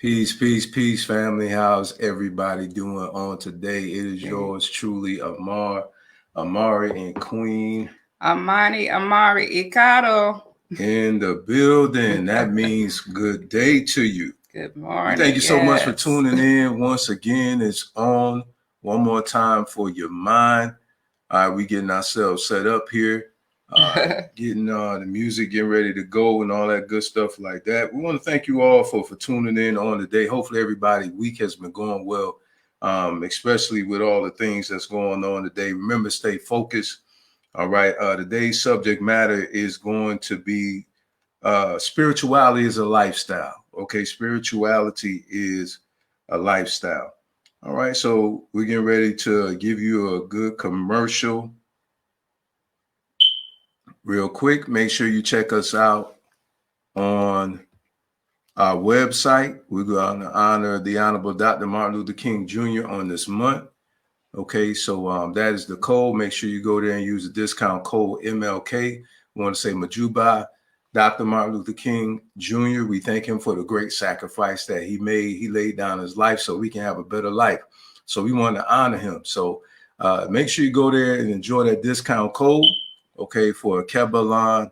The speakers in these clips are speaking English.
Peace, peace, peace, family. How's everybody doing on today? It is yours truly, Amari, and Queen. Amari Icaro. In the building. That means good day to you. Good morning. Thank you so much for tuning in. Once again, it's on one more time for your mind. All right, we getting ourselves set up here. Getting the music, getting ready to go and all that good stuff like that. We want to thank you all for tuning in on today. Hopefully everybody's week has been going well, especially with all the things that's going on today. Remember, stay focused. All right. Today's subject matter is going to be spirituality is a lifestyle. Okay. Spirituality is a lifestyle. All right. So we're getting ready to give you a good commercial. Real quick, make sure you check us out on our website. We're going to honor the Honorable Dr. Martin Luther King Jr. on this month. Okay, so that is the code. Make sure you go there and use the discount code MLK. We want to say Majuba, Dr. Martin Luther King Jr. We thank him for the great sacrifice that he made. He laid down his life so we can have a better life. So we want to honor him. So make sure you go there and enjoy that discount code. Okay, for a Kebalan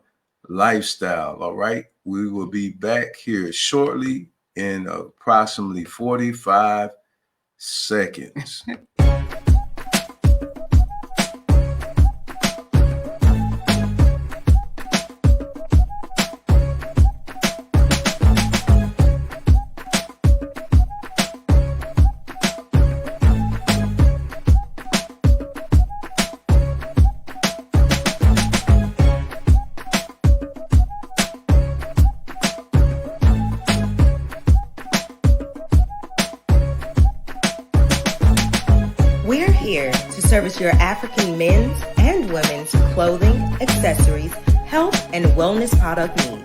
lifestyle. All right. We will be back here shortly in approximately 45 seconds. Service your African men's and women's clothing, accessories, health, and wellness product needs.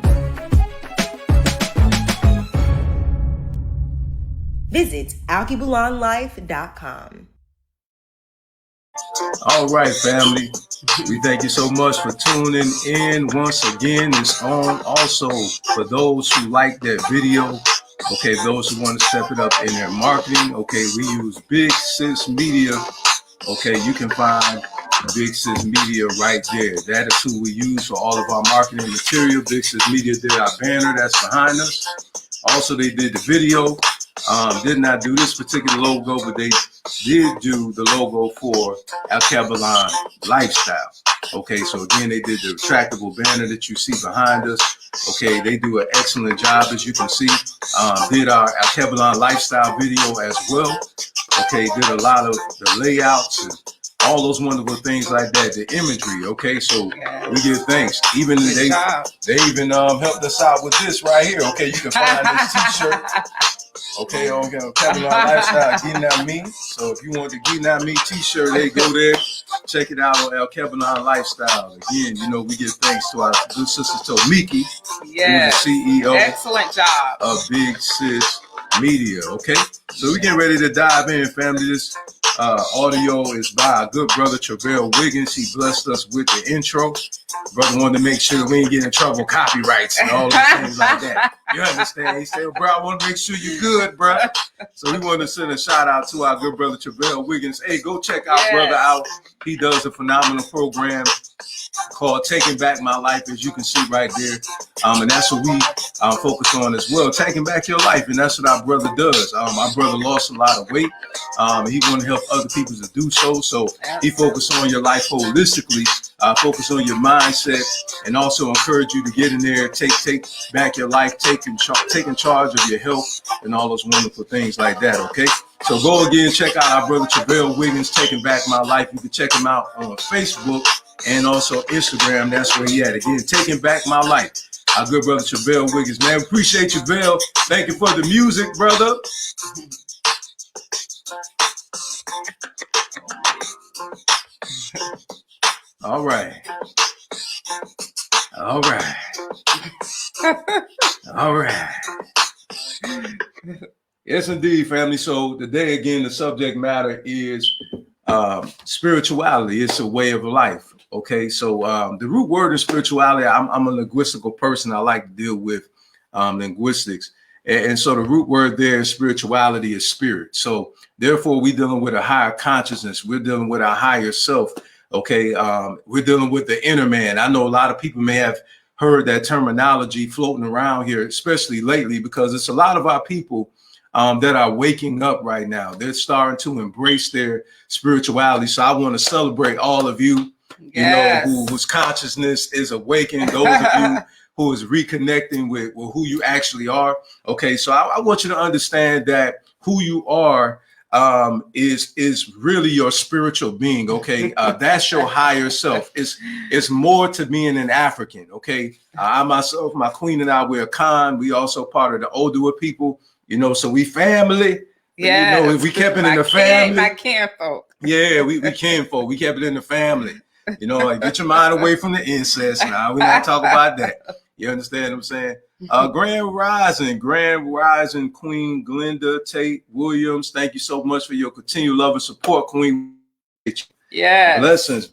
Visit alkebulanlife.com. All right, family. We thank you so much for tuning in. Once again, it's on also for those who like that video. Okay, those who want to step it up in their marketing. Okay, we use Big Sis Media. Okay, you can find Big Sis Media right there. That is who we use for all of our marketing material. Big Sis Media did our banner that's behind us. Also, they did the video. Did not do this particular logo, but they did do the logo for Al Kebalan Lifestyle. Okay, so again, they did the retractable banner that you see behind us. Okay, they do an excellent job, as you can see. Did our Al Kebalan Lifestyle video as well. Okay, did a lot of the layouts and all those wonderful things like that, the imagery. Okay, so we give thanks. Even they even helped us out with this right here. Okay, you can find this t-shirt. Okay, on Kebalan Lifestyle, Gina Me. So if you want the Gina Me t-shirt, they go there. Check it out on El Kebalan Lifestyle. Again, you know, we give thanks to our good sister Tomiki, who's the CEO. Excellent job. Of Big Sis Media. Okay, so we're getting ready to dive in, family. This audio is by our good brother Travell Wiggins. He blessed us with the intro. Brother wanted to make sure we ain't getting in trouble, copyrights and all those things like that. You understand? He said, bro, I want to make sure you're good, bro. So we want to send a shout out to our good brother Travell Wiggins. Hey, go check our brother out. He does a phenomenal program called Taking Back My Life, as you can see right there. And that's what we focus on as well, taking back your life. And that's what our brother does. My brother lost a lot of weight. He want to help other people to do so. So he focus on your life holistically, focus on your mindset, and also encourage you to get in there, take back your life, taking charge of your health and all those wonderful things like that. Okay. So go again, check out our brother Travell Wiggins, Taking Back My Life. You can check him out on Facebook and also Instagram. That's where he at. Again, Taking Back My Life. Our good brother Travell Wiggins, man. Appreciate you, Bill. Thank you for the music, brother. All right. All right. All right. Yes, indeed, family. So today, again, the subject matter is spirituality. It's a way of life. Okay, so the root word of spirituality, I'm a linguistical person. I like to deal with linguistics. And so the root word there, spirituality, is spirit. So therefore, we're dealing with a higher consciousness. We're dealing with our higher self. Okay. We're dealing with the inner man. I know a lot of people may have heard that terminology floating around here, especially lately, because it's a lot of our people that are waking up right now. They're starting to embrace their spirituality. So I want to celebrate all of you, Yes. whose consciousness is awakening, those of you who is reconnecting with who you actually are. Okay, so I want you to understand that who you are is really your spiritual being. Okay, that's your higher self. It's more to being an African. Okay, I myself, my queen, and I, we're Khan. We also part of the Oduwa people. So we family. Yeah, we kept it in the family. My kinfolk. Yeah, we kinfolk. We kept it in the family. Like, get your mind away from the incest. Now we're not talking about that. You understand what I'm saying? Grand Rising, Queen Glenda Tate Williams. Thank you so much for your continued love and support, Queen. Yeah. Blessings.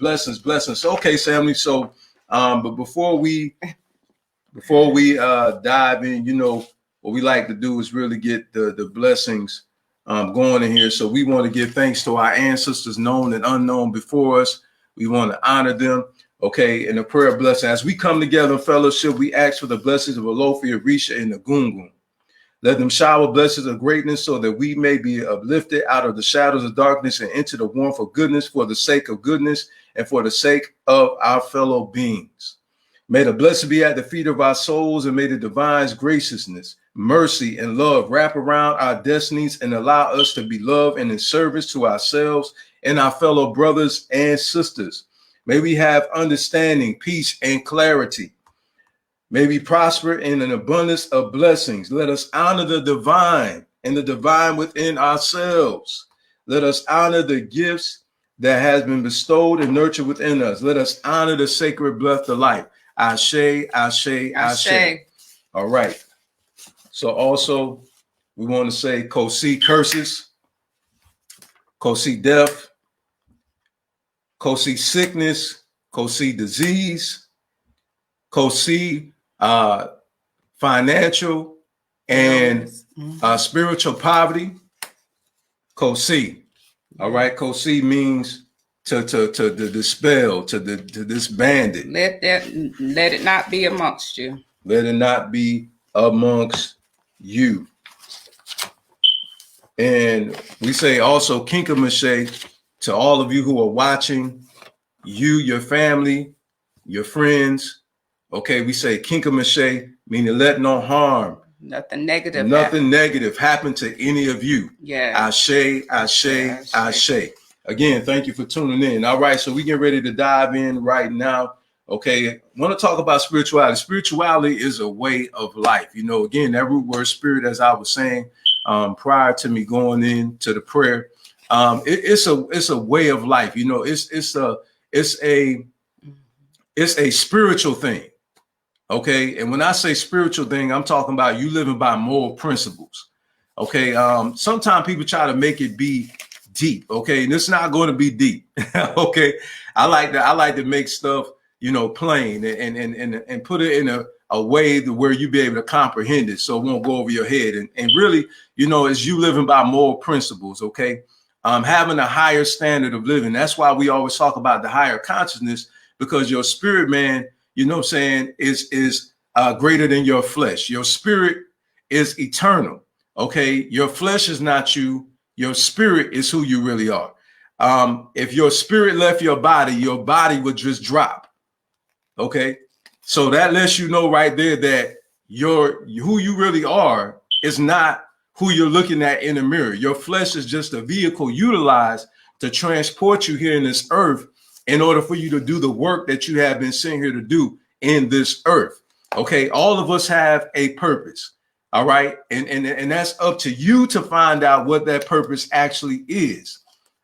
Okay, family. So, but before we dive in, what we like to do is really get the blessings going in here. So we want to give thanks to our ancestors, known and unknown before us. We want to honor them. Okay, in a prayer of blessing. As we come together in fellowship, we ask for the blessings of Alofi, Orisha, and the Gungun. Let them shower blessings of greatness so that we may be uplifted out of the shadows of darkness and into the warmth of goodness for the sake of goodness and for the sake of our fellow beings. May the blessed be at the feet of our souls, and may the divine's graciousness, mercy, and love wrap around our destinies and allow us to be loved and in service to ourselves and our fellow brothers and sisters. May we have understanding, peace, and clarity. May we prosper in an abundance of blessings. Let us honor the divine and the divine within ourselves. Let us honor the gifts that has been bestowed and nurtured within us. Let us honor the sacred breath of life. Ashe, ashe, ashe. All right. So also, we want to say Kosi curses, Kosi death, Kosi sickness, Kosi disease, Kosi financial and spiritual poverty. Kosi. All right. Kosi means to dispel, to disband it. Let it not be amongst you. Let it not be amongst you. And we say also Kinkamashe to all of you who are watching, you, your family, your friends. Okay, we say Kinkamashe, meaning let no harm. Nothing negative happen to any of you. Yeah. Ashe, ashe, ashe. Again, thank you for tuning in. All right, so we get ready to dive in right now. Okay, I want to talk about spirituality. Spirituality is a way of life. Again, that root word spirit, as I was saying prior to me going into the prayer, it's a way of life. It's a spiritual thing. Okay, and when I say spiritual thing, I'm talking about you living by moral principles. Okay, sometimes people try to make it be deep. Okay, and it's not going to be deep. Okay, I like to make stuff plain and put it in a way where you be able to comprehend it, so it won't go over your head. And really, it's you living by moral principles. Okay, having a higher standard of living. That's why we always talk about the higher consciousness, because your spirit, man, is greater than your flesh. Your spirit is eternal. Okay, your flesh is not you. Your spirit is who you really are. If your spirit left your body would just drop. Okay, so that lets you know right there that who you really are is not who you're looking at in the mirror. Your flesh is just a vehicle utilized to transport you here in this earth in order for you to do the work that you have been sent here to do in this earth. Okay, all of us have a purpose. All right, and that's up to you to find out what that purpose actually is.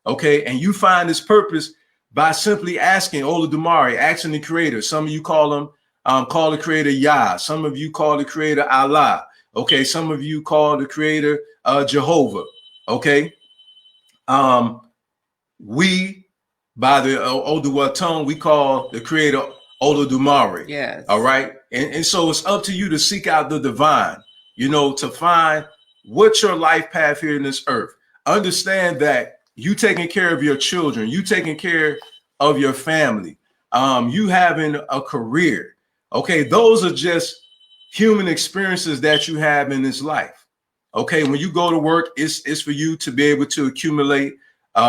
Okay, and you find this purpose by simply asking Olodumare, asking the creator. Some of you call the creator Yah. Some of you call the creator Allah. Okay, some of you call the creator Jehovah. Okay, we, by the Oduwa tongue, we call the creator Olodumare. Yes. All right, and so it's up to you to seek out the divine. to find what's your life path here in this earth. Understand that you taking care of your children, you taking care of your family, you having a career. Okay, those are just human experiences that you have in this life. Okay, when you go to work, it's for you to be able to accumulate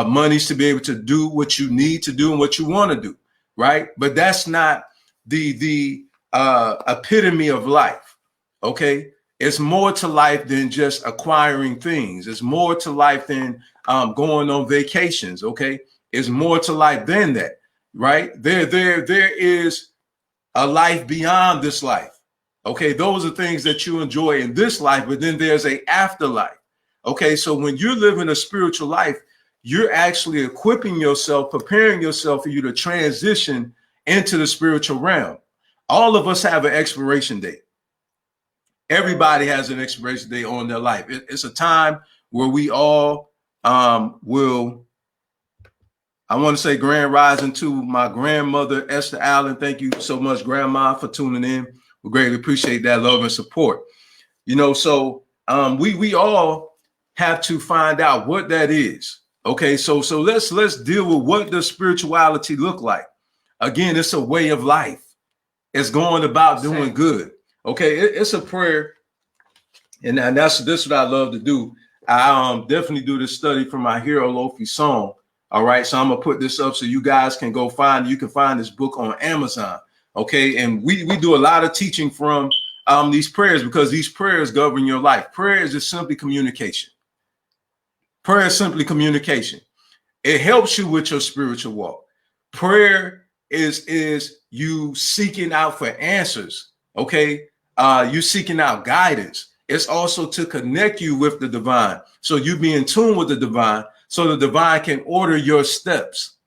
monies to be able to do what you need to do and what you want to do, right? But that's not the epitome of life. Okay, it's more to life than just acquiring things. It's more to life than going on vacations. Okay, it's more to life than that, right? There is a life beyond this life. Okay, those are things that you enjoy in this life, but then there's a afterlife. Okay, so when you're living a spiritual life, you're actually equipping yourself, preparing yourself for you to transition into the spiritual realm. All of us have an expiration date. Everybody has an expiration date on their life. It's a time where we all will, I want to say grand rising to my grandmother, Esther Allen. Thank you so much, Grandma, for tuning in. We greatly appreciate that love and support. So we all have to find out what that is. Okay, so let's deal with what does spirituality look like. Again, it's a way of life. It's going about doing good. Okay, it's a prayer, and this what I love to do. I definitely do this study from my Hero Lofi song. All right, so I'm gonna put this up so you guys can go find. You can find this book on Amazon. Okay, and we do a lot of teaching from these prayers because these prayers govern your life. Prayer is just simply communication. Prayer is simply communication. It helps you with your spiritual walk. Prayer is you seeking out for answers. Okay, you seeking out guidance. It's also to connect you with the divine, so you be in tune with the divine, so the divine can order your steps.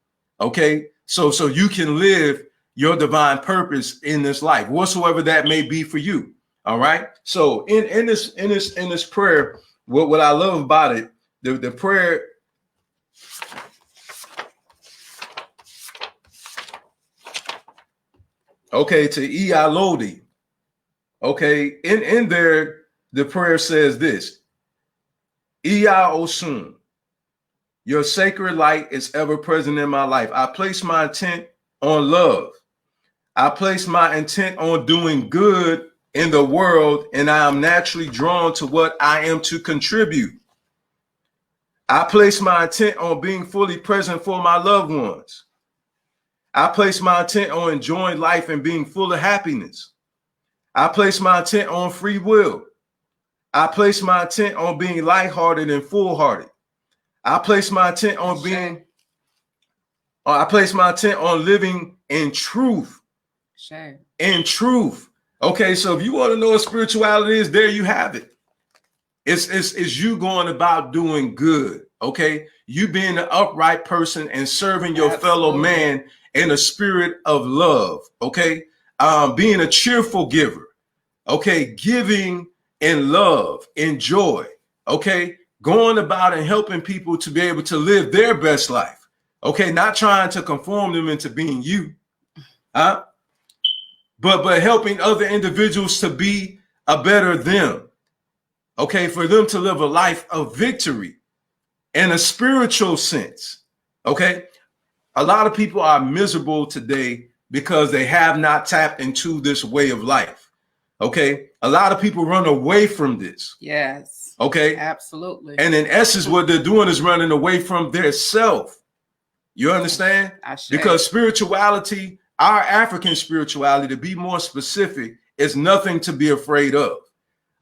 Okay, so you can live your divine purpose in this life, whatsoever that may be for you. All right. So in this prayer, what I love about it, the prayer. Okay, to Ialodi. Okay, in there, the prayer says this: Iya Osun, your sacred light is ever present in my life. I place my intent on love. I place my intent on doing good in the world, and I am naturally drawn to what I am to contribute. I place my intent on being fully present for my loved ones. I place my intent on enjoying life and being full of happiness. I place my intent on free will. I place my intent on being lighthearted and full-hearted. I place my intent on living in truth. Sure. In truth. Okay, so if you want to know what spirituality is, there you have it. It's you going about doing good. Okay, you being an upright person and serving your fellow man in a spirit of love. Okay, being a cheerful giver. Okay, giving in love, in joy. Okay, going about and helping people to be able to live their best life. Okay, not trying to conform them into being you, but helping other individuals to be a better them. Okay, for them to live a life of victory in a spiritual sense. Okay, a lot of people are miserable today because they have not tapped into this way of life. Okay, a lot of people run away from this. Yes. Okay, absolutely. And in essence, what they're doing is running away from their self. You understand? Because spirituality, our African spirituality, to be more specific, is nothing to be afraid of.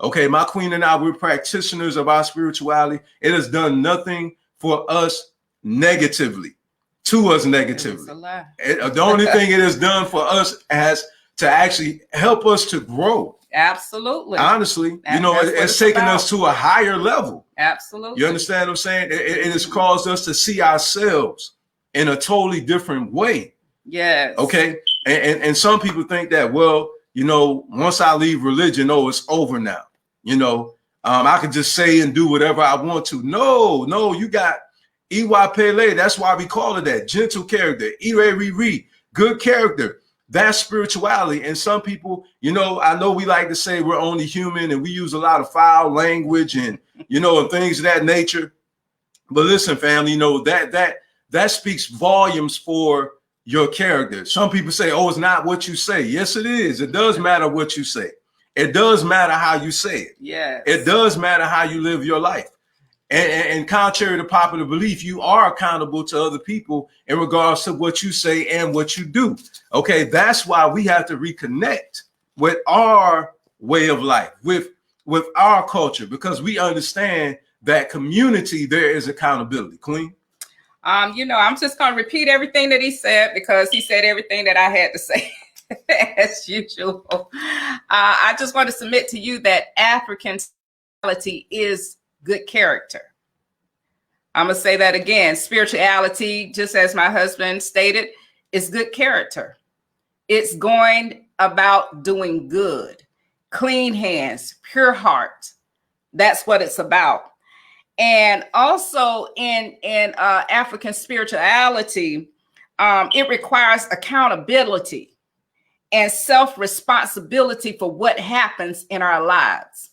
Okay, my queen and I, we're practitioners of our spirituality. It has done nothing for us negatively, to us negatively. The only thing it has done for us has to actually help us to grow. Absolutely. Honestly, it's taken us to a higher level. Absolutely. You understand what I'm saying? It has caused us to see ourselves in a totally different way. Yes. Okay. And some people think that, well, once I leave religion, it's over now. I could just say and do whatever I want to. No, you got Pele. That's why we call it that. Gentle character. Ire, good character. That's spirituality. And some people, you know, I know we like to say we're only human and we use a lot of foul language and, you know, and things of that nature. But listen, family, you know, that speaks volumes for your character. Some people say, oh, it's not what you say. Yes, it is. It does matter what you say. It does matter how you say it. Yes. It does matter how you live your life. And contrary to popular belief, you are accountable to other people in regards to what you say and what you do. Okay, that's why we have to reconnect with our way of life, with our culture, because we understand that community, there is accountability. Queen? You know, I'm just going to repeat everything that he said because he said everything that I had to say as usual. I just want to submit to you that African spirituality is good character. I'm going to say that again. Spirituality, just as my husband stated, is good character. It's going about doing good, clean hands, pure heart. That's what it's about. And also in African spirituality, it requires accountability and self-responsibility for what happens in our lives.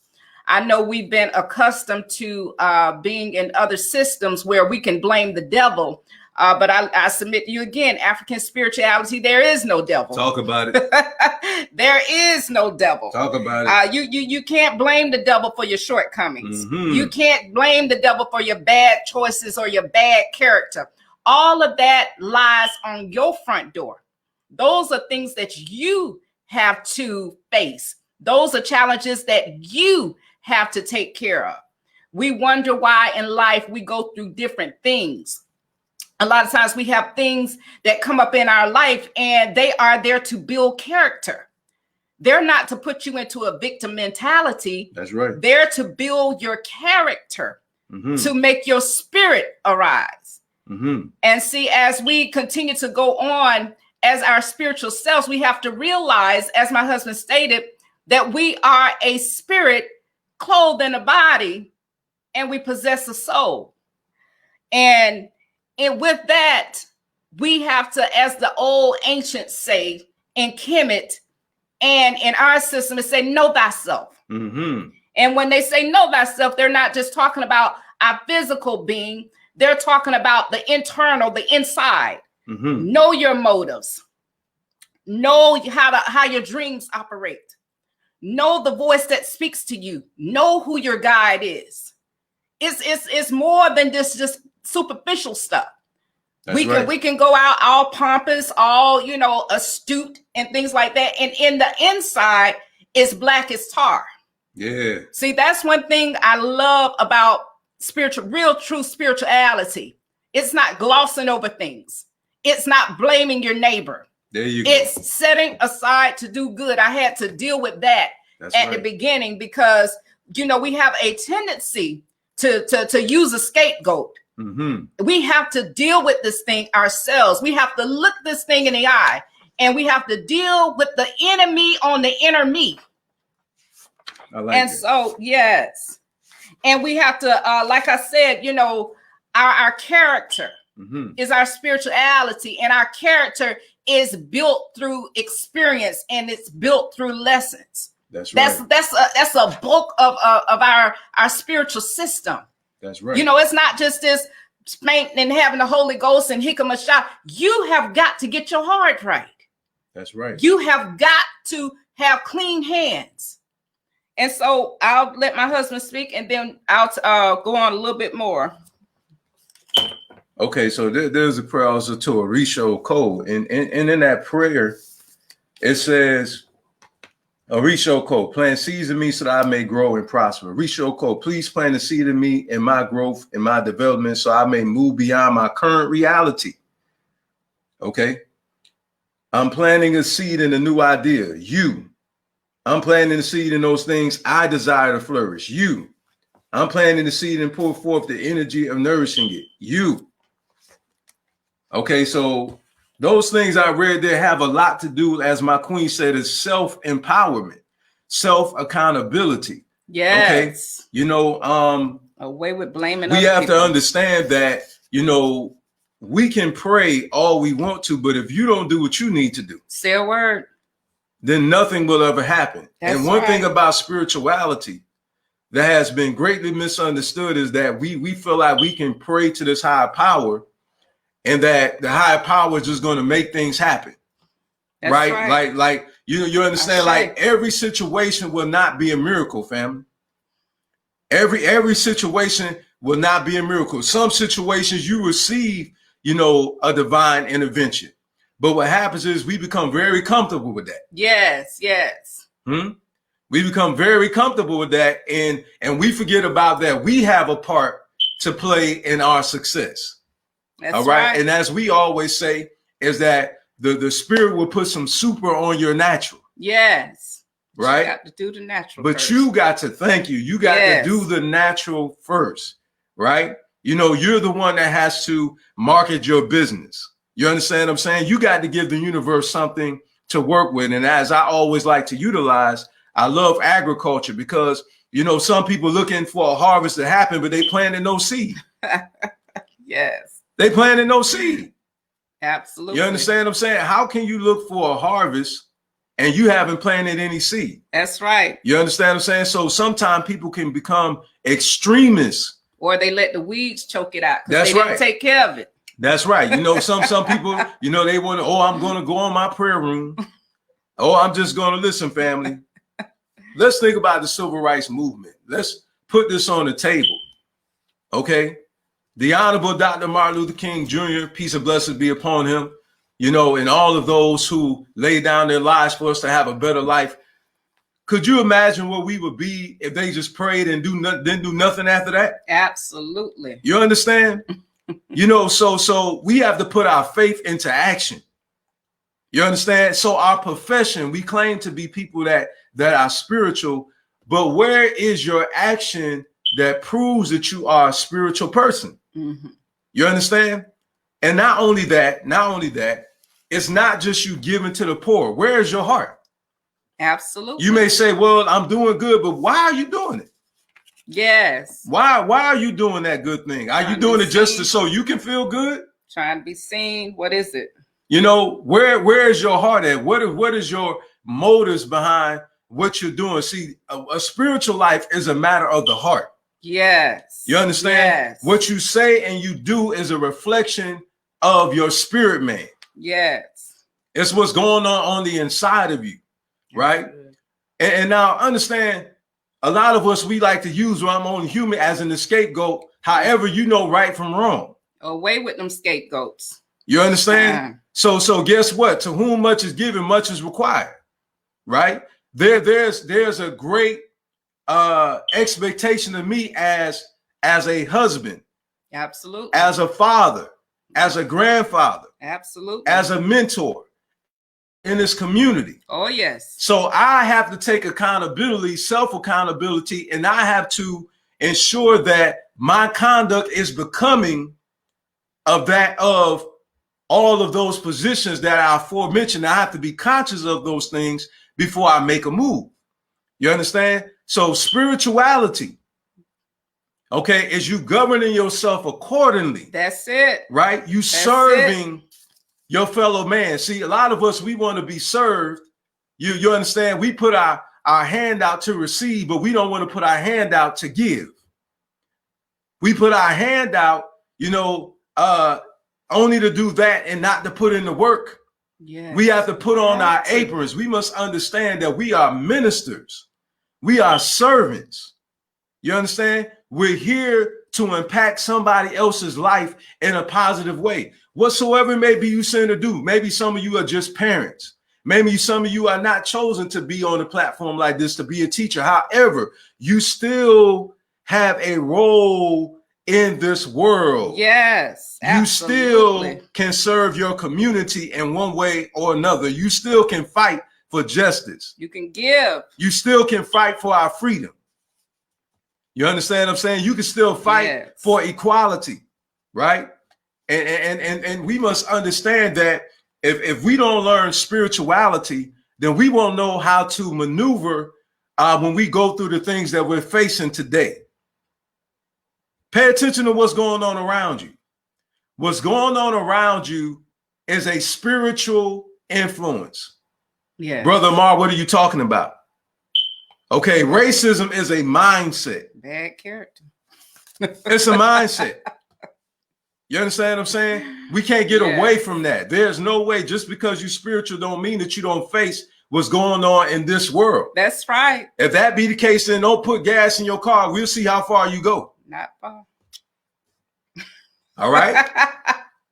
I know we've been accustomed to being in other systems where we can blame the devil. But I submit to you again, African spirituality, there is no devil. Talk about it. There is no devil. Talk about it. You can't blame the devil for your shortcomings. Mm-hmm. You can't blame the devil for your bad choices or your bad character. All of that lies on your front door. Those are things that you have to face. Those are challenges that you have to take care of. We wonder why in life we go through different things. A lot of times we have things that come up in our life and they are there to build character. They're not to put you into a victim mentality. That's right. They're to build your character, to make your spirit arise. And see, as we continue to go on as our spiritual selves, we have to realize, as my husband stated, that we are a spirit clothed in a body and we possess a soul. And with that, we have to, as the old ancients say in Kemet and in our system, it say, know thyself. And when they say know thyself, they're not just talking about our physical being. They're talking about the internal, the inside. Know your motives. Know how your dreams operate. Know the voice that speaks to you. Know who your guide is. It's more than just superficial stuff. We can go out all pompous, all, you know, astute and things like that. And in the inside, it's black as tar. Yeah. See, that's one thing I love about real true spirituality. It's not glossing over things. It's not blaming your neighbor. There you go. It's setting aside to do good. I had to deal with that the beginning because, you know, we have a tendency to use a scapegoat. We have to deal with this thing ourselves. We have to look this thing in the eye and we have to deal with the enemy on the inner me. So, yes. And we have to, like I said, you know, our character is our spirituality, and our character is built through experience and it's built through lessons. That's a bulk of our spiritual system. That's right. You know, it's not just this spanking and having the Holy Ghost and hikam. You have got to get your heart right. That's right. You have got to have clean hands. And so I'll let my husband speak and then I'll go on a little bit more. Okay, so there's a prayer also to Orisha Code. And in that prayer, it says, Orisha Code, plant seeds in me so that I may grow and prosper. Orisha Code, please plant a seed in me in my growth, in my development, so I may move beyond my current reality. Okay? I'm planting a seed in a new idea. I'm planting a seed in those things I desire to flourish. I'm planting the seed and pour forth the energy of nourishing it. Okay, so those things I read there have a lot to do, as my queen said, is self-empowerment, self-accountability. Yes. Okay. You know, away with blaming. We have to understand that, you know, we can pray all we want to, but if you don't do what you need to do, say a word, then nothing will ever happen. That's and one right. thing about spirituality that has been greatly misunderstood is that we feel like we can pray to this higher power and that the higher power is just going to make things happen. That's right? Like you understand, like say. every situation will not be a miracle, family. Every situation will not be a miracle. Some situations you receive, a divine intervention. But what happens is we become very comfortable with that. Yes. We become very comfortable with that, and we forget about that. We have a part to play in our success. That's all right. And as we always say, is that the spirit will put some super on your natural. Yes. Right. You got to do the natural. But first. you got to thank you. You got Yes. to do the natural first. Right. You're the one that has to market your business. You understand what I'm saying? You got to give the universe something to work with. And as I always like to utilize, I love agriculture because, some people looking for a harvest to happen, but they planted no seed. Yes. They planted no seed. Absolutely. You understand what I'm saying? How can you look for a harvest and you haven't planted any seed? That's right. You understand what I'm saying? So sometimes people can become extremists. Or they let the weeds choke it out. That's they right. Didn't take care of it. That's right. Some people, they want to, I'm going to go on my prayer room. I'm just going to listen, family. Let's think about the civil rights movement. Let's put this on the table. Okay. The Honorable Dr. Martin Luther King Jr., peace and blessings be upon him, and all of those who lay down their lives for us to have a better life. Could you imagine what we would be if they just prayed and didn't do nothing after that? Absolutely. You understand? So we have to put our faith into action. You understand? So our profession, we claim to be people that are spiritual, but where is your action that proves that you are a spiritual person? Mm-hmm. You understand? And not only that, it's not just you giving to the poor. Where is your heart? Absolutely. You may say, well, I'm doing good, but why are you doing it? Yes. Why are you doing that good thing? Are you doing it just so you can feel good? Trying to be seen. What is it? Where is your heart at? What is your motives behind what you're doing? See, a spiritual life is a matter of the heart. Yes. You understand? Yes. What you say and you do is a reflection of your spirit, man. Yes. It's what's going on the inside of you, right? And now understand, a lot of us, we like to use I'm only human as an scapegoat. However, right from wrong. Away with them scapegoats. You understand? So guess what? To whom much is given, much is required, right? There's a great expectation of me as a husband. Absolutely. As a father, as a grandfather. Absolutely. As a mentor in this community. Oh, yes. So I have to take accountability, self-accountability, and I have to ensure that my conduct is becoming of all of those positions that I aforementioned. I have to be conscious of those things before I make a move. You understand? So spirituality, okay, is you governing yourself accordingly. That's it. Right? You serving your fellow man. See, a lot of us, we want to be served. You understand? We put our hand out to receive, but we don't want to put our hand out to give. We put our hand out, only to do that and not to put in the work. Yes. We have to put on our aprons. We must understand that we are ministers. We are servants. You understand? We're here to impact somebody else's life in a positive way. Whatsoever it may be you sent to do. Maybe some of you are just parents. Maybe some of you are not chosen to be on a platform like this, to be a teacher. However, you still have a role in this world. Yes, absolutely. You still can serve your community in one way or another. You still can fight for justice. You can give. You still can fight for our freedom. You understand what I'm saying? You can still fight for equality, right? And we must understand that if we don't learn spirituality, then we won't know how to maneuver when we go through the things that we're facing today. Pay attention to what's going on around you. what's going on around you is a spiritual influence. Yeah. Brother Mar, what are you talking about? Okay, racism is a mindset. Bad character. It's a mindset. You understand what I'm saying? We can't get away from that. There's no way, just because you're spiritual don't mean that you don't face what's going on in this world. That's right. If that be the case, then don't put gas in your car. We'll see how far you go. Not far. All right?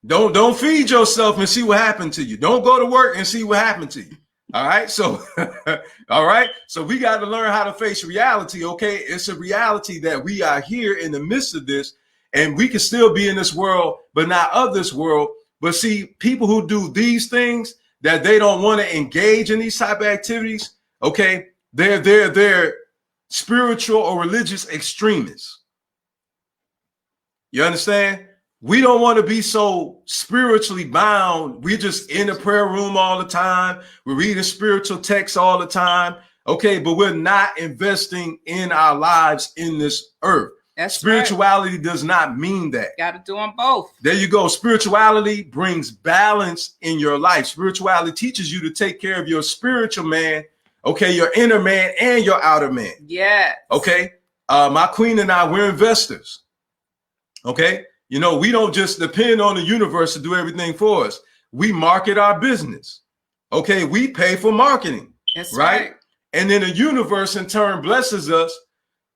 Don't feed yourself and see what happened to you. Don't go to work and see what happened to you. All right? So, all right? So we got to learn how to face reality, okay? It's a reality that we are here in the midst of this, and we can still be in this world, but not of this world. But see, people who do these things, that they don't want to engage in these type of activities, okay? They're spiritual or religious extremists. You understand? We don't want to be so spiritually bound. We're just in the prayer room all the time. We're reading spiritual texts all the time. Okay, but we're not investing in our lives in this earth. That's spirituality does not mean that. Got to do them both. There you go. Spirituality brings balance in your life. Spirituality teaches you to take care of your spiritual man, okay, your inner man and your outer man. Yeah. Okay. My queen and I, we're investors. Okay. You know, we don't just depend on the universe to do everything for us. We market our business. Okay. We pay for marketing. That's right. And then the universe in turn blesses us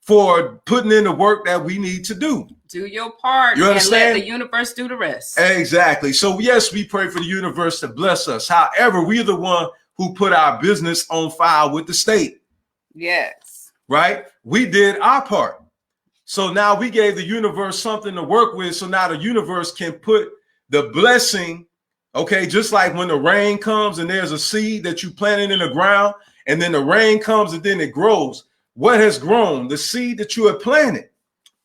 for putting in the work that we need to do. Do your part. You understand? And let the universe do the rest. Exactly. So yes, we pray for the universe to bless us. However, we're the one who put our business on file with the state. Yes. Right? We did our part. So now we gave the universe something to work with. So now the universe can put the blessing, okay, just like when the rain comes and there's a seed that you planted in the ground, and then the rain comes and then it grows. What has grown? The seed that you have planted.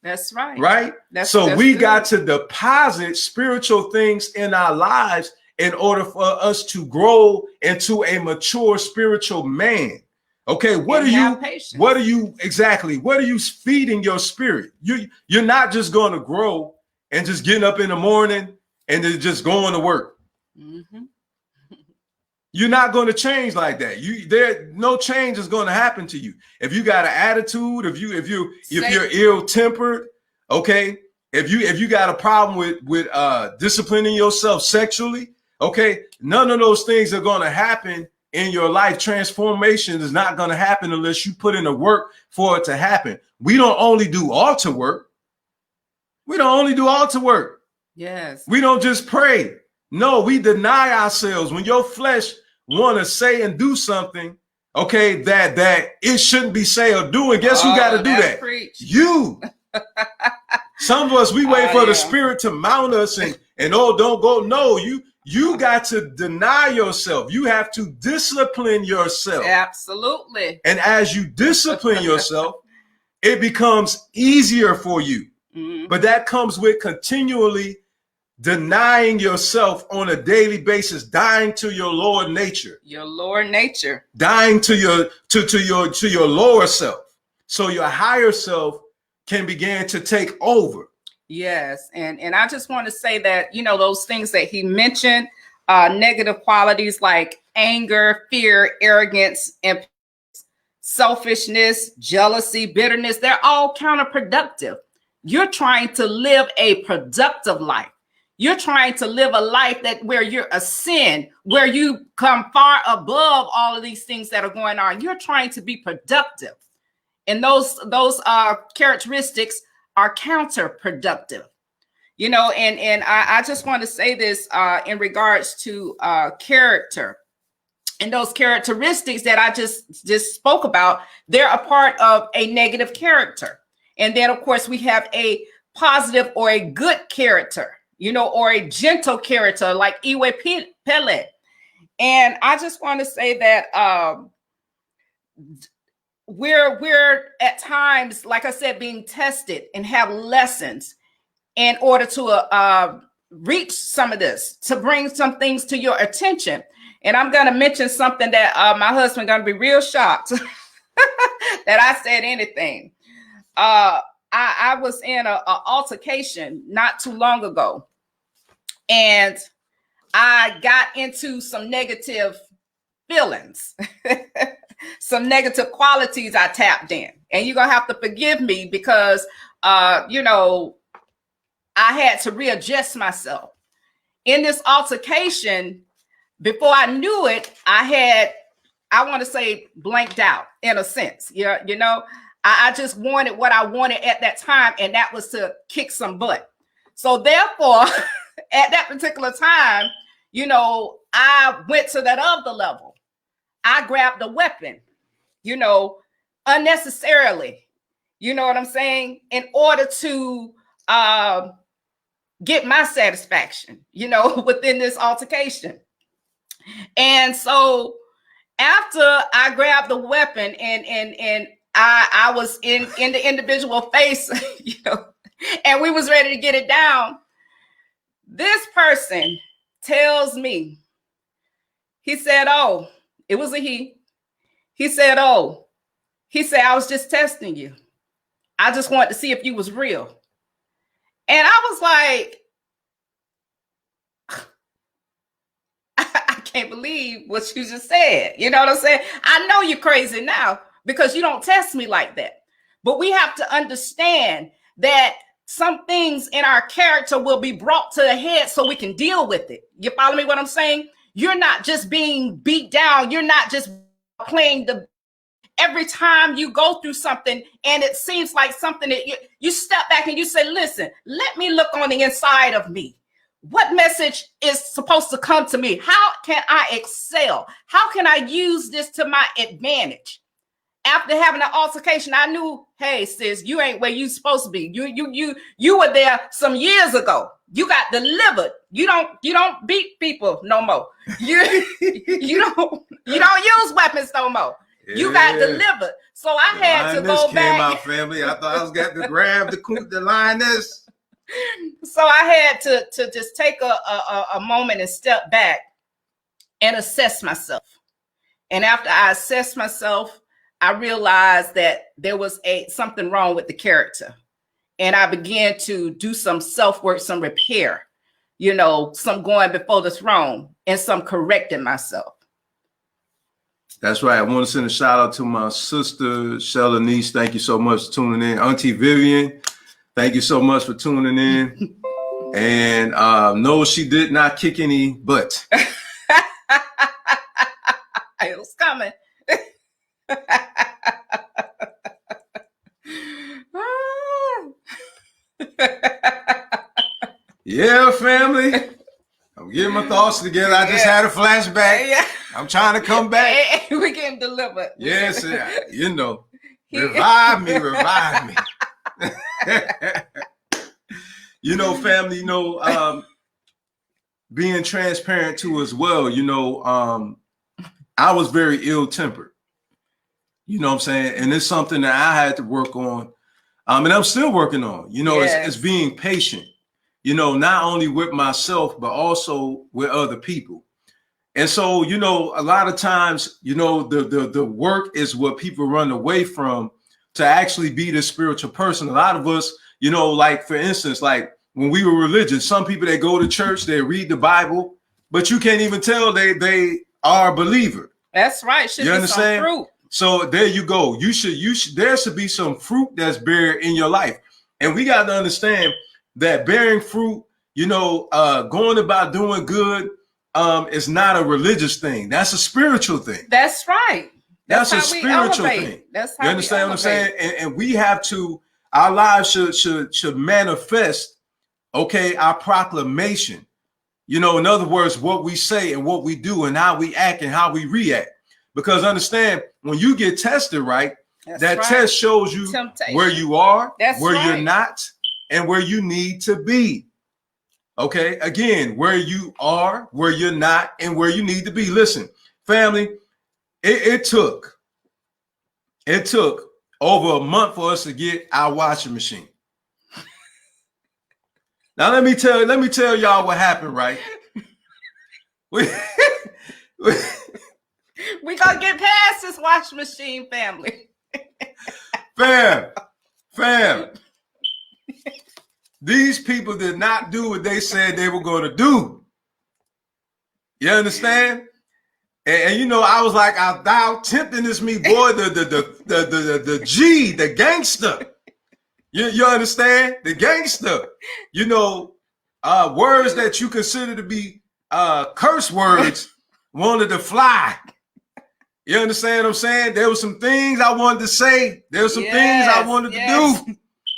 That's right. Right? That's we good. Got to deposit spiritual things in our lives in order for us to grow into a mature spiritual man. Okay, what are you feeding your spirit? You're not just going to grow and just getting up in the morning and then just going to work. Mm-hmm. You're not going to change like that. No change is going to happen to you. If you got an attitude, if you're ill-tempered, okay, if you got a problem with disciplining yourself sexually, okay, none of those things are going to happen in your life. Transformation is not going to happen unless you put in the work for it to happen. We don't only do altar work. Yes. We don't just pray. No, we deny ourselves. When your flesh want to say and do something, okay, that it shouldn't be say or do, and guess who got to do that? Preach. You. Some of us, we wait for the spirit to mount us and don't go. No, you got to deny yourself. You have to discipline yourself. Absolutely. And as you discipline yourself, it becomes easier for you. Mm-hmm. But that comes with continually denying yourself on a daily basis, dying to your lower nature. Your lower nature. Dying to your lower self. So your higher self can begin to take over. Yes. And I just want to say that, those things that he mentioned, negative qualities like anger, fear, arrogance, and selfishness, jealousy, bitterness, they're all counterproductive. You're trying to live a productive life. You're trying to live a life where you're ascend, where you come far above all of these things that are going on. You're trying to be productive. And those characteristics are counterproductive. And I just want to say this in regards to character. And those characteristics that I just spoke about, they're a part of a negative character. And then, of course, we have a positive or a good character, or a gentle character like Pele. And I just want to say that we're at times, like I said, being tested and have lessons in order to reach some of this, to bring some things to your attention. And I'm going to mention something that my husband going to be real shocked that I said anything. I was in an altercation not too long ago. and I got into some negative feelings, some negative qualities I tapped in. And you're going to have to forgive me because, you know, I had to readjust myself. In this altercation, before I knew it, I want to say blanked out in a sense. Yeah, you know, I just wanted what I wanted at that time, and that was to kick some butt. So therefore, at that particular time, you know, I went to that other level. I grabbed a weapon, you know, unnecessarily, you know what I'm saying, in order to get my satisfaction, you know, within this altercation. And so after I grabbed the weapon and I was in the individual face, you know, and we was ready to get it down, this person tells me, he said, oh, it was a he. He said, oh, he said, I was just testing you. I just wanted to see if you was real. And I was like, I can't believe what you just said. You know what I'm saying? I know you're crazy now because you don't test me like that. But we have to understand that some things in our character will be brought to the head so we can deal with it. You follow me what I'm saying? You're not just being beat down. You're not just playing the... Every time you go through something and it seems like something that you step back and you say, listen, let me look on the inside of me. What message is supposed to come to me? How can I excel? How can I use this to my advantage? After having an altercation, I knew, hey, sis, you ain't where you supposed to be. You were there some years ago. You got delivered. You don't beat people no more. You don't use weapons no more. Yeah. You got delivered. So I had to go back. Came out, family. I thought I was going to grab the lioness. So I had to just take a moment and step back and assess myself. And after I assessed myself, I realized that there was something wrong with the character. And I began to do some self-work, some repair, you know, some going before the throne and some correcting myself. That's right. I want to send a shout out to my sister, Shelanice. Thank you so much for tuning in. Auntie Vivian, thank you so much for tuning in. And no, she did not kick any butt. It was coming. Yeah, family. I'm getting my thoughts together. I just had a flashback. Yeah. I'm trying to come back. We're getting delivered. Yes, you know. Revive me. You know, family, you know, being transparent too as well, you know, I was very ill-tempered. You know what I'm saying? And it's something that I had to work on. And I'm still working on, you know, yes. It's being patient, you know, not only with myself, but also with other people. And so, you know, a lot of times, you know, the work is what people run away from to actually be the spiritual person. A lot of us, you know, like, for instance, like when we were religious, some people, they go to church, they read the Bible, but you can't even tell they are a believer. That's right. You understand? Some fruit. So there you go. There should be some fruit that's bear in your life. And we got to understand that bearing fruit, you know, going about doing good, is not a religious thing. That's a spiritual thing. That's right. That's a spiritual thing. That's how you understand what I'm saying? And we have to, our lives should manifest, okay, our proclamation. You know, in other words, what we say and what we do and how we act and how we react. Because understand, when you get tested, right, that test shows you where you are, where you're not, and where you need to be. Okay, again, where you are, where you're not, and where you need to be. Listen, family, it took over a month for us to get our washing machine. Now let me tell y'all what happened, right? We gonna get past this washing machine, family. Fam. These people did not do what they said they were going to do. You understand? And you know, I was like, thou temptingest me, boy, the G, the gangster. You understand? The gangster. You know, words that you consider to be curse words wanted to fly. You understand what I'm saying? There were some things I wanted to say. There were some things I wanted to do.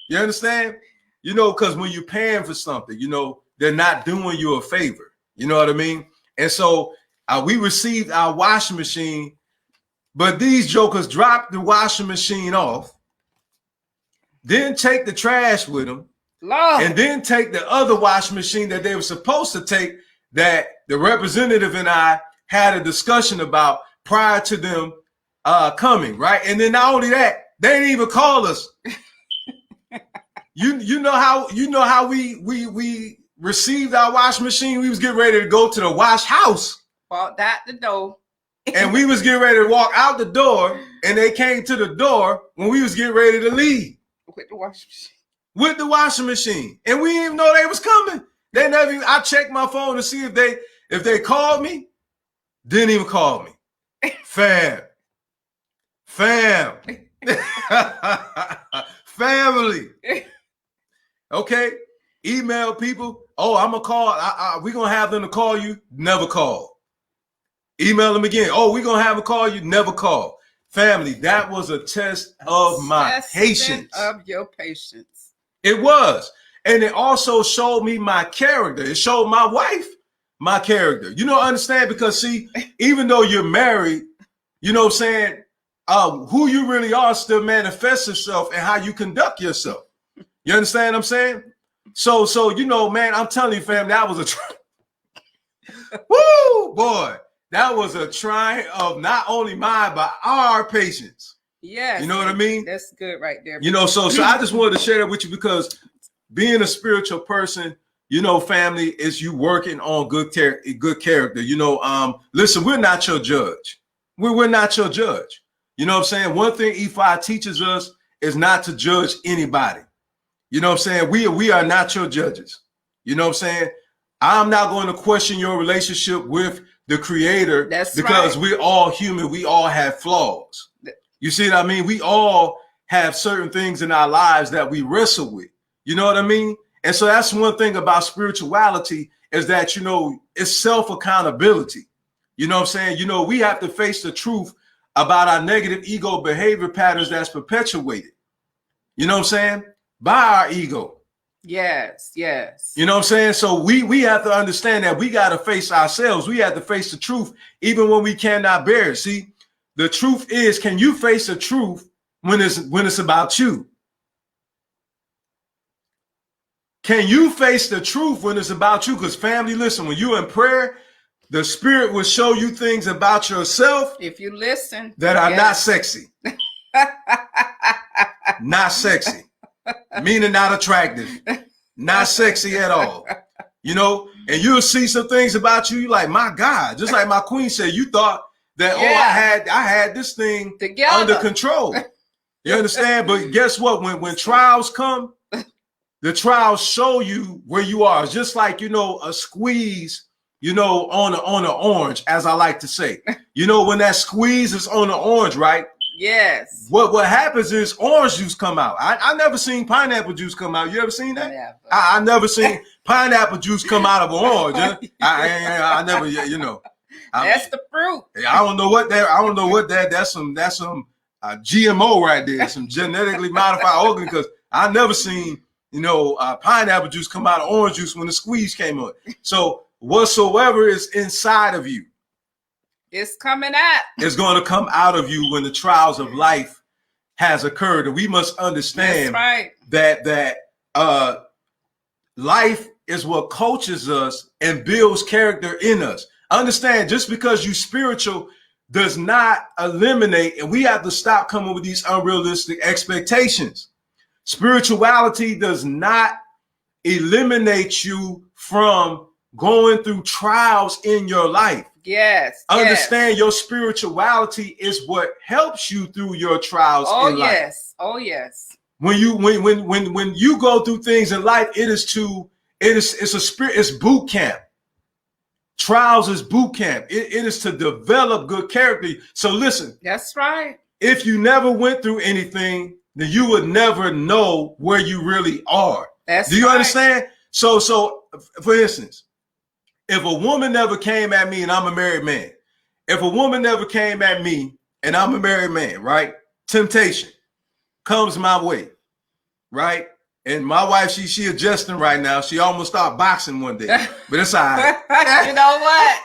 You understand? You know, because when you're paying for something, you know, they're not doing you a favor. You know what I mean? And so we received our washing machine, but these jokers dropped the washing machine off, then take the trash with them, and then take the other washing machine that they were supposed to take that the representative and I had a discussion about prior to them coming, right? And then not only that, they didn't even call us. You know how we received our washing machine. We was getting ready to go to the wash house. Walked out the door. And we was getting ready to walk out the door, and they came to the door when we was getting ready to leave. With the washing machine. With the washing machine. And we didn't even know they was coming. They never even, I checked my phone to see if they called me. Didn't even call me. Fam. Family. Okay. Email people. Oh, I'm gonna call. We're gonna have them to call you. Never call. Email them again. Oh, we're gonna have them call you. Never call. Family, that was a test of my patience. Of your patience. It was. And it also showed me my character. It showed my wife my character. You know, understand? Because see, even though you're married, you know what I'm saying? Who you really are still manifests itself and how you conduct yourself. You understand what I'm saying? So you know, man, I'm telling you, fam, that was a woo, boy. That was a trying of not only mine, but our patience. Yes. You know what I mean? That's good right there. You know, so I just wanted to share that with you because being a spiritual person, you know, family, is you working on good character. You know, listen, we're not your judge. We're not your judge. You know what I'm saying? One thing E5 teaches us is not to judge anybody. You know what I'm saying? We are not your judges. You know what I'm saying? I'm not going to question your relationship with the Creator. That's because right. We're all human. We all have flaws. You see what I mean? We all have certain things in our lives that we wrestle with. You know what I mean? And so that's one thing about spirituality is that, you know, it's self-accountability. You know what I'm saying? You know, we have to face the truth about our negative ego behavior patterns that's perpetuated. You know what I'm saying? By our ego. Yes, yes. You know what I'm saying? So we have to understand that we got to face ourselves. We have to face the truth even when we cannot bear it. See, the truth is, can you face the truth when it's about you? Can you face the truth when it's about you? Because family, listen, when you're in prayer, the Spirit will show you things about yourself. If you listen. That are not sexy. Not sexy. Meaning not attractive. Not sexy at all. You know, and you'll see some things about you. You're like, my God, just like my queen said, you thought that, I had this thing together under control. You understand? But guess what? When trials come, the trials show you where you are. It's just like, you know, a squeeze, you know, on an orange, as I like to say. You know, when that squeeze is on the orange, right? Yes. What happens is orange juice come out. I never seen pineapple juice come out. You ever seen that? Never. I never seen pineapple juice come out of an orange. I never, you know. That's the fruit. I don't know what that. That's some GMO right there. Some genetically modified organ. Because I never seen, you know, pineapple juice come out of orange juice when the squeeze came on. So whatsoever is inside of you, it's coming out. It's going to come out of you when the trials of life has occurred. And we must understand that life is what coaches us and builds character in us. Understand, just because you spiritual does not eliminate, and we have to stop coming with these unrealistic expectations. Spirituality does not eliminate you from going through trials in your life. Yes. Understand your spirituality is what helps you through your trials in life. Oh, yes. when you go through things in life, it's a spirit, it's boot camp. Trials is boot camp. It is to develop good character. So listen. That's right. If you never went through anything, then you would never know where you really are. That's Do you right. understand? So for instance, if a woman never came at me and I'm a married man, if a woman never came at me and I'm a married man, right? Temptation comes my way, right? And my wife, she adjusting right now. She almost started boxing one day, but it's all right. You know what?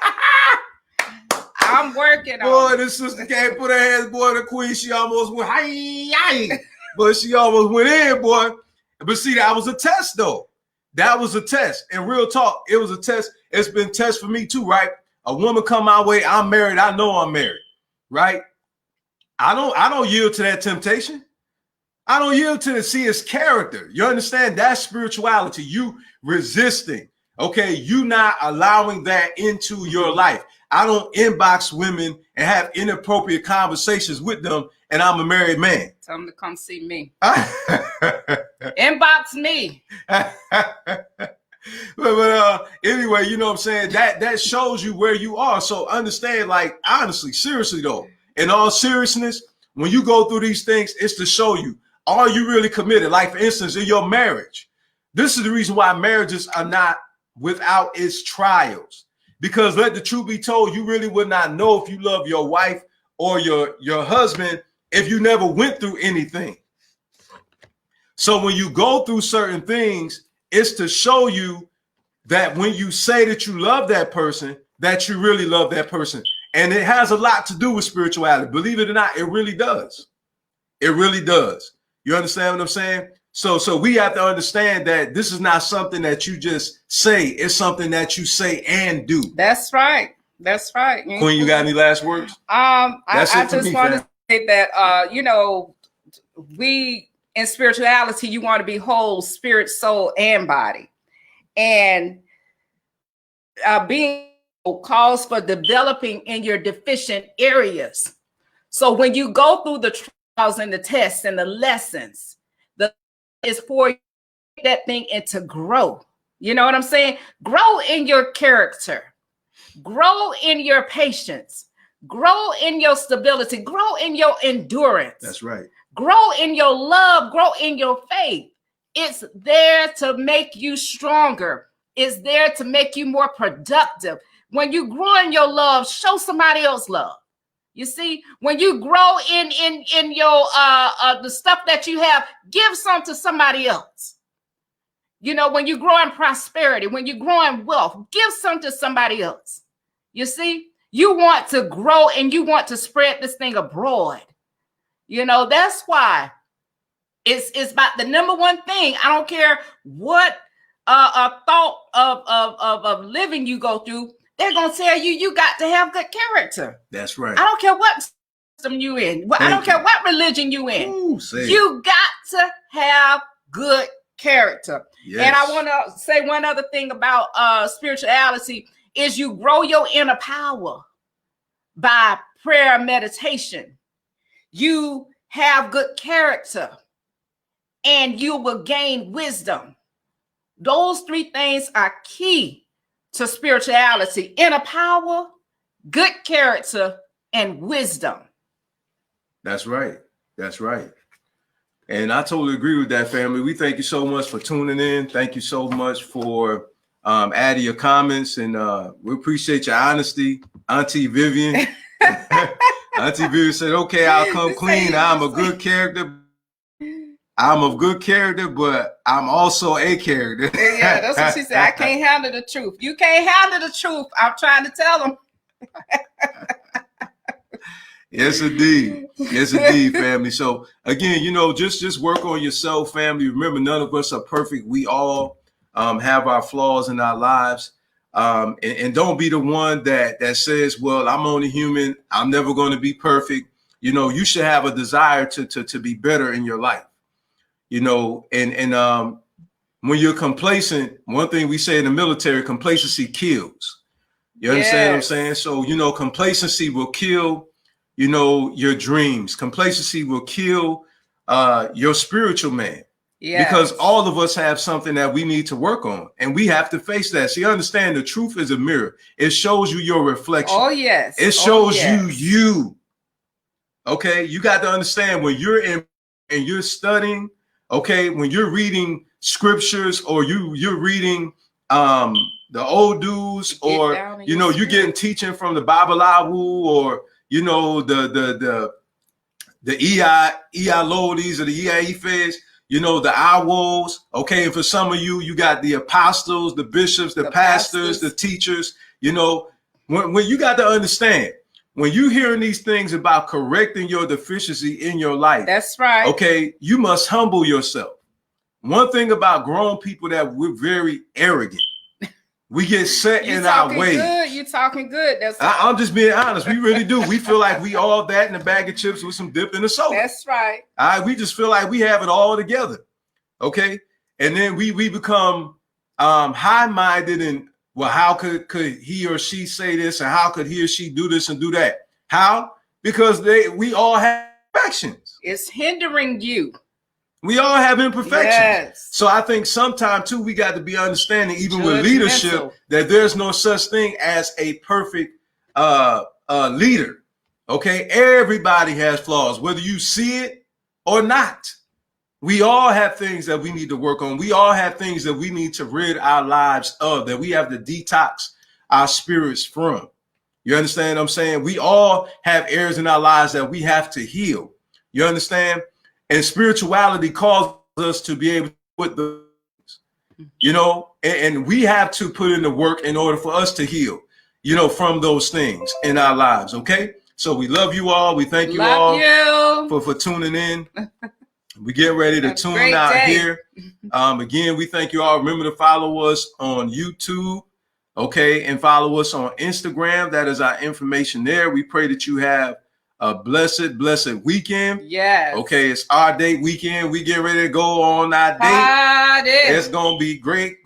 I'm working on Boy, this sister can't put her hands, boy, the queen, she almost went, hi, but she almost went in, boy. But see, that was a test, though. That was a test. And real talk, it was a test. It's been a test for me, too, right? A woman come my way, I'm married, I know I'm married, right? I don't yield to that temptation. I don't yield to see his character. You understand? That's spirituality. You resisting. Okay, you not allowing that into your life. I don't inbox women and have inappropriate conversations with them, and I'm a married man. Tell them to come see me. Inbox me. but anyway, you know what I'm saying? That shows you where you are. So understand, like, honestly, seriously though, in all seriousness, when you go through these things, it's to show you, are you really committed? Like, for instance, in your marriage, this is the reason why marriages are not without its trials. Because let the truth be told, you really would not know if you love your wife or your husband if you never went through anything. So when you go through certain things, it's to show you that when you say that you love that person, that you really love that person. And it has a lot to do with spirituality. Believe it or not, it really does. It really does. You understand what I'm saying? So we have to understand that this is not something that you just say. It's something that you say and do. That's right. That's right. Queen, you got any last words? I just want to say that, you know, we in spirituality, you want to be whole, spirit, soul, and body. And being calls for developing in your deficient areas. So when you go through the trials and the tests and the lessons, is for that thing and to grow. You know what I'm saying? Grow in your character, grow in your patience, grow in your stability, grow in your endurance. That's right. Grow in your love, grow in your faith. It's there to make you stronger. It's there to make you more productive. When you grow in your love, show somebody else love. You see, when you grow in your the stuff that you have, give some to somebody else. You know, when you grow in prosperity, when you grow in wealth, give some to somebody else. You see, you want to grow and you want to spread this thing abroad. You know, that's why it's about the number one thing. I don't care what a thought of living you go through. They're going to tell you, you got to have good character. That's right. I don't care what system you in. I don't care what religion you in. Ooh, you got to have good character. Yes. And I want to say one other thing about spirituality is you grow your inner power by prayer and meditation. You have good character and you will gain wisdom. Those three things are key to spirituality: inner power, good character, and wisdom. That's right. That's right. And I totally agree with that, family. We thank you so much for tuning in. Thank you so much for adding your comments, and we appreciate your honesty. Auntie Vivian. Auntie Vivian said, okay, I'll come clean. I'm a good character. I'm of good character, but I'm also a character. Yeah, that's what she said. I can't handle the truth. You can't handle the truth. I'm trying to tell them. Yes, indeed. Yes, indeed, family. So again, you know, just work on yourself, family. Remember, none of us are perfect. We all have our flaws in our lives. And don't be the one that says, well, I'm only human. I'm never going to be perfect. You know, you should have a desire to be better in your life. You know, and when you're complacent, one thing we say in the military, complacency kills. You understand what I'm saying? So, you know, complacency will kill, you know, your dreams. Complacency will kill your spiritual man. Yes. Because all of us have something that we need to work on, and we have to face that. See, understand the truth is a mirror. It shows you your reflection. Oh, yes. It shows you. Okay, you got to understand when you're in and you're studying, okay, when you're reading scriptures or you're reading the old dudes, or you're getting teaching from the Babalawu, or the Lodies or the Iaifes, the Awos. Okay, and for some of you got the apostles, the bishops, the pastors, the teachers. When you got to understand, when you're hearing these things about correcting your deficiency in your life, that's right. Okay, you must humble yourself. One thing about grown people, that we're very arrogant. We get set in our ways. You talking good. I'm just being honest. We really do. We feel like we all that in a bag of chips with some dip in the soda. That's right. All right. We just feel like we have it all together. Okay. And then we become high-minded and, well, how could he or she say this, and how could he or she do this and do that? How? Because we all have imperfections. It's hindering you. We all have imperfections. Yes. So I think sometimes too, we got to be understanding, even with leadership, that there's no such thing as a perfect leader. Okay. Everybody has flaws, whether you see it or not. We all have things that we need to work on. We all have things that we need to rid our lives of, that we have to detox our spirits from. You understand what I'm saying? We all have areas in our lives that we have to heal. You understand? And spirituality calls us to be able to put the, and we have to put in the work in order for us to heal, from those things in our lives. Okay. So we love you all. We thank you all for tuning in. We get ready to tune out here. Again, we thank you all. Remember to follow us on YouTube. Okay. And follow us on Instagram. That is our information there. We pray that you have a blessed weekend. Yes. Okay, it's our date weekend. We get ready to go on our date. It's gonna be great.